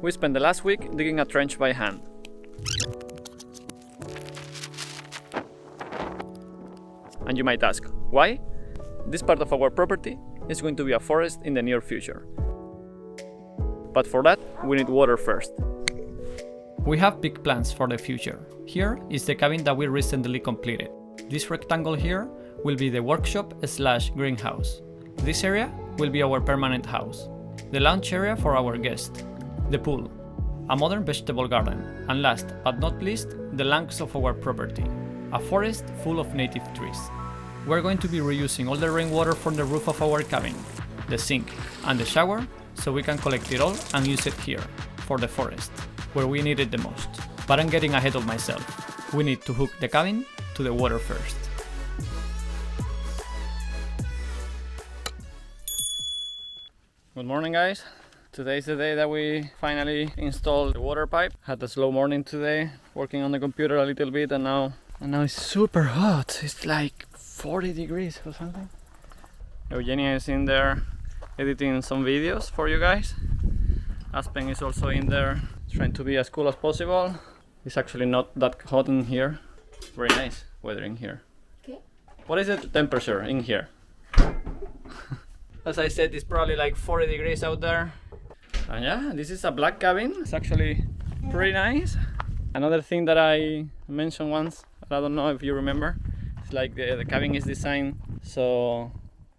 We spent the last week digging a trench by hand. And you might ask, why? This part of our property is going to be a forest in the near future. But for that, we need water first. We have big plans for the future. Here is the cabin that we recently completed. This rectangle here will be the workshop/greenhouse. This area will be our permanent house. The lounge area for our guests. The pool. A modern vegetable garden. And last but not least, the lungs of our property. A forest full of native trees. We're going to be reusing all the rainwater from the roof of our cabin, the sink and the shower, so we can collect it all and use it here, for the forest, where we need it the most. But I'm getting ahead of myself. We need to hook the cabin to the water first. Good morning, guys. Today's the day that we finally installed the water pipe. Had a slow morning today, working on the computer a little bit, and now it's super hot. It's like 40 degrees or something. Eugenia is in there editing some videos for you guys. Aspen is also in there trying to be as cool as possible. It's actually not that hot in here. Very nice weather in here. Okay. What is the temperature in here? As I said, it's probably like 40 degrees out there. And yeah, this is a black cabin. It's actually pretty nice. Another thing that I mentioned once, I don't know if you remember, it's like the cabin is designed so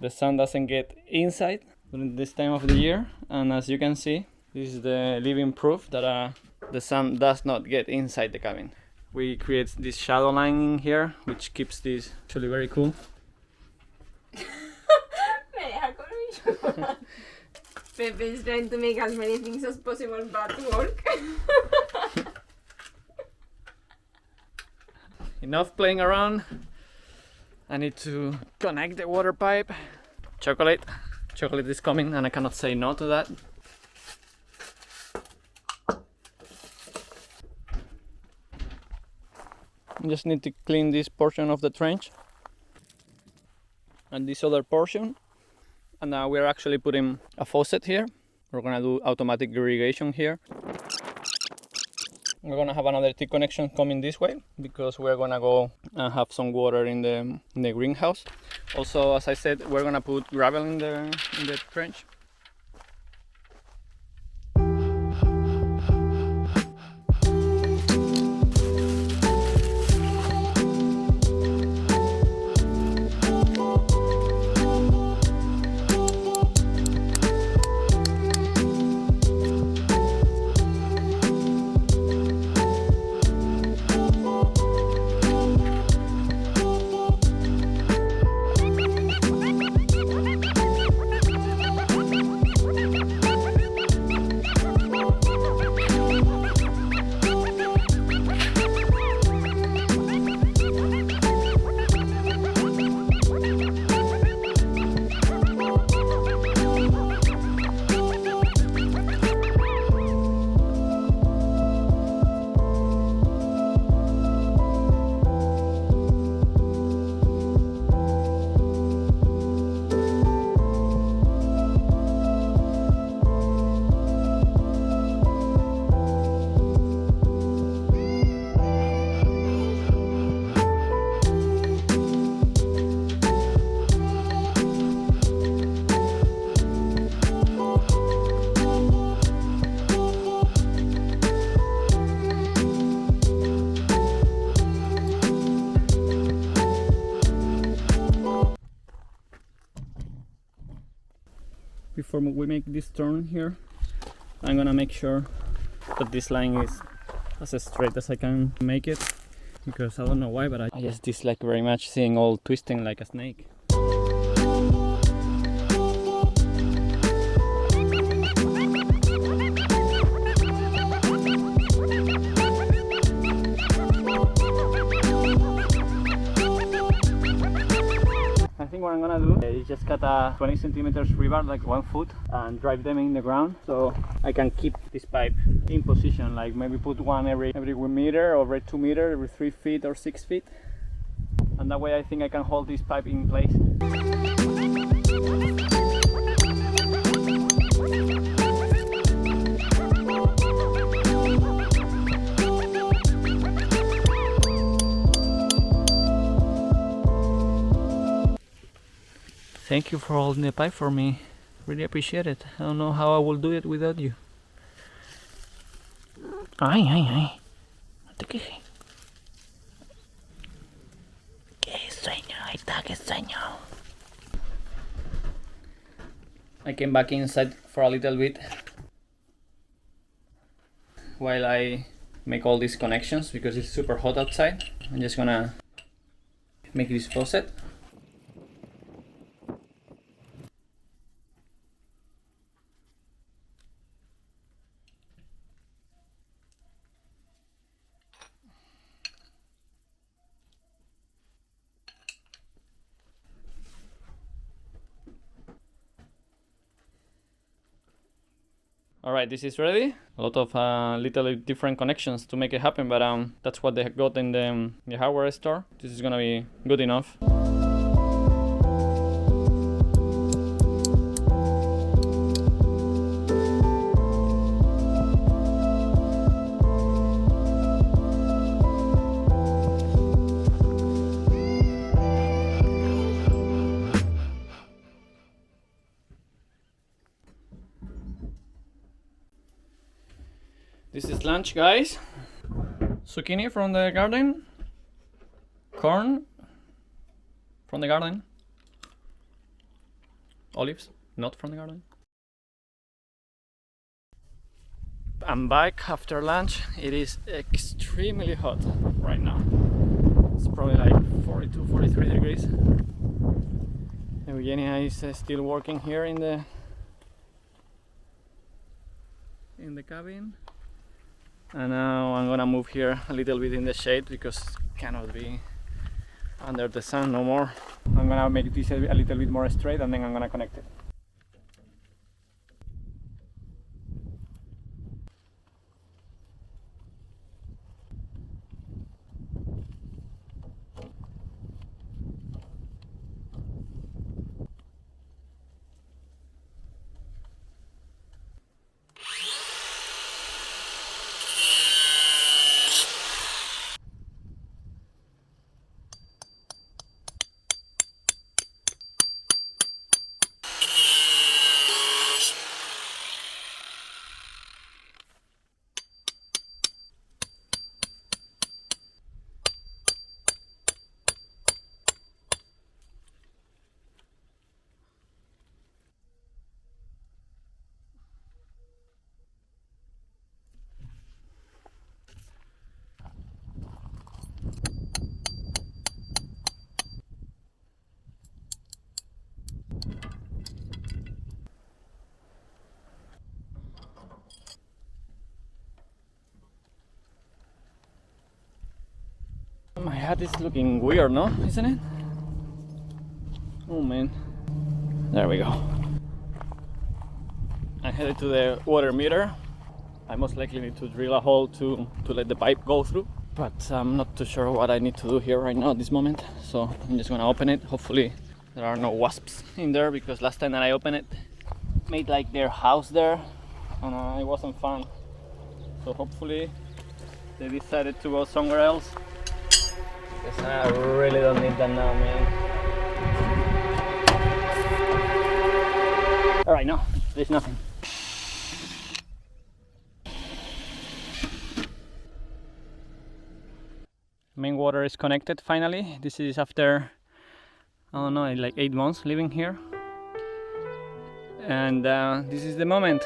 the sun doesn't get inside during this time of the year. And as you can see, this is the living proof that the sun does not get inside the cabin. We create this shadow line in here, which keeps this actually very cool. Pepe is trying to make as many things as possible but work. Enough playing around. I need to connect the water pipe. Chocolate is coming and I cannot say no to that. I just need to clean this portion of the trench and this other portion. And now we're actually putting a faucet here. We're gonna do automatic irrigation here. We're gonna have another T connection coming this way because we're gonna go and have some water in the greenhouse. Also, as I said, we're gonna put gravel in the trench. Before we make this turn here, I'm gonna make sure that this line is as straight as I can make it, because I don't know why, but I just dislike very much seeing all twisting like a snake. I think what I'm gonna do is just cut a 20 centimeters rebar, like 1 foot, and drive them in the ground so I can keep this pipe in position, like maybe put one every 1 meter, or every 2 meters, every 3 feet or 6 feet, and that way I think I can hold this pipe in place. Thank you for holding the pipe for me. Really appreciate it. I don't know how I will do it without you. Ay, ay, ay. No te quejes. Qué sueño, ahí está, qué sueño. I came back inside for a little bit while I make all these connections because it's super hot outside. I'm just gonna make this faucet. Alright, this is ready. A lot of little different connections to make it happen, but that's what they got in the hardware store. This is gonna be good enough. This is lunch, guys. Zucchini from the garden. Corn from the garden. Olives, not from the garden. I'm back after lunch. It is extremely hot right now. It's probably like 42, 43 degrees. Eugenia is still working here in the cabin. And now I'm gonna move here a little bit in the shade because it cannot be under the sun no more. I'm gonna make this a little bit more straight and then I'm gonna connect it. My hat is looking weird, no? Isn't it? Oh man. There we go. I'm headed to the water meter. I most likely need to drill a hole to let the pipe go through. But I'm not too sure what I need to do here right now at this moment. So I'm just gonna open it. Hopefully there are no wasps in there because last time that I opened it, made like their house there and it wasn't fun. So hopefully they decided to go somewhere else. Because I really don't need that now, man. Alright, no, there's nothing. Main water is connected finally. This is after, I don't know, like 8 months living here. And this is the moment.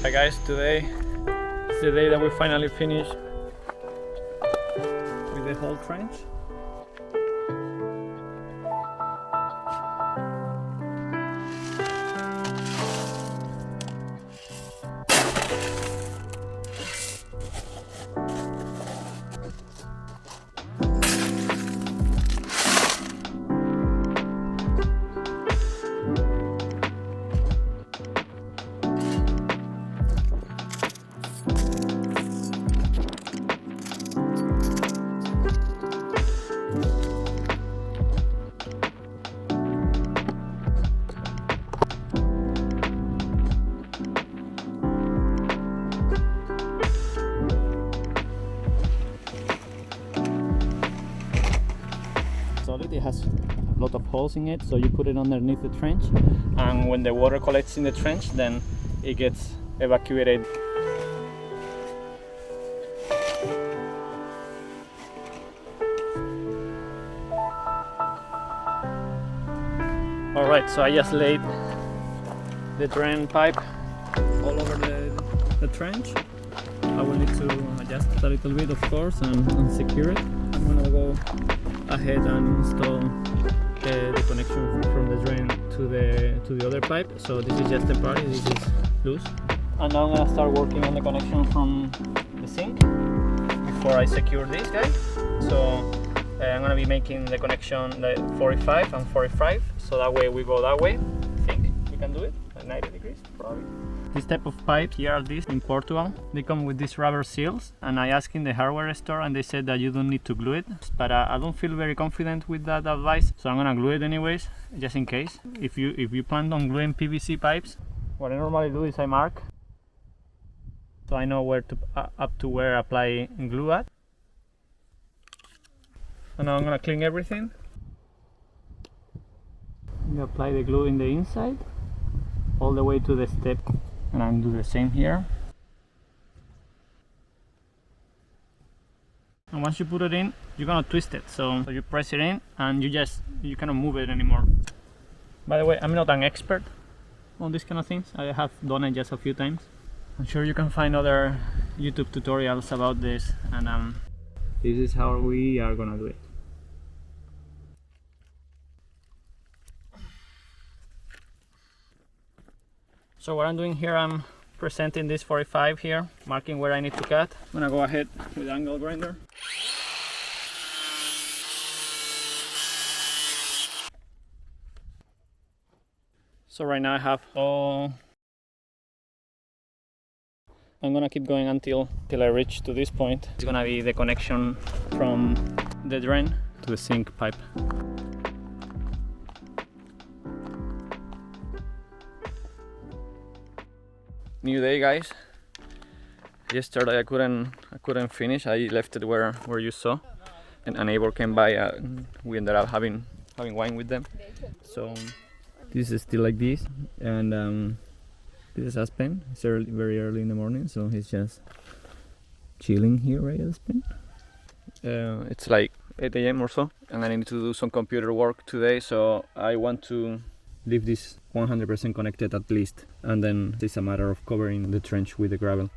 Hi guys, today the day that we finally finish with the whole trench. Solid, it has a lot of holes in it, so you put it underneath the trench, and when the water collects in the trench, then it gets evacuated. Alright, so I just laid the drain pipe all over the trench. I will need to adjust it a little bit, of course, and secure it. I'm gonna go ahead and install the connection from the drain to the other pipe. So this is just temporary, this is loose. And now I'm gonna start working on the connection from the sink before I secure this guy. So I'm gonna be making the connection like 45 and 45, so that way we go that way. I think we can do it at 90 degrees probably. This type of pipe here are these in Portugal. They come with these rubber seals, and I asked in the hardware store and they said that you don't need to glue it, but I don't feel very confident with that advice, so I'm gonna glue it anyways, just in case. If you plan on gluing PVC pipes, what I normally do is I mark, so I know where to up to where apply glue at. And now I'm gonna clean everything. I'm gonna apply the glue in the inside all the way to the step. And I'm do the same here. And once you put it in, you're gonna twist it. So you press it in and you cannot move it anymore. By the way, I'm not an expert on these kind of things. I have done it just a few times. I'm sure you can find other YouTube tutorials about this, and this is how we are gonna do it. So what I'm doing here, I'm presenting this 45 here, marking where I need to cut. I'm gonna go ahead with the angle grinder. So right now I have all. I'm gonna keep going until I reach to this point. It's gonna be the connection from the drain to the sink pipe. New day, guys. Yesterday I couldn't finish. I left it where you saw, and a neighbor came by. We ended up having wine with them. So this is still like this, and this is Aspen. It's very early in the morning, so he's just chilling here right at Aspen. It's like 8 a.m. or so, and I need to do some computer work today, so I want to leave this 100% connected at least, and then it's a matter of covering the trench with the gravel.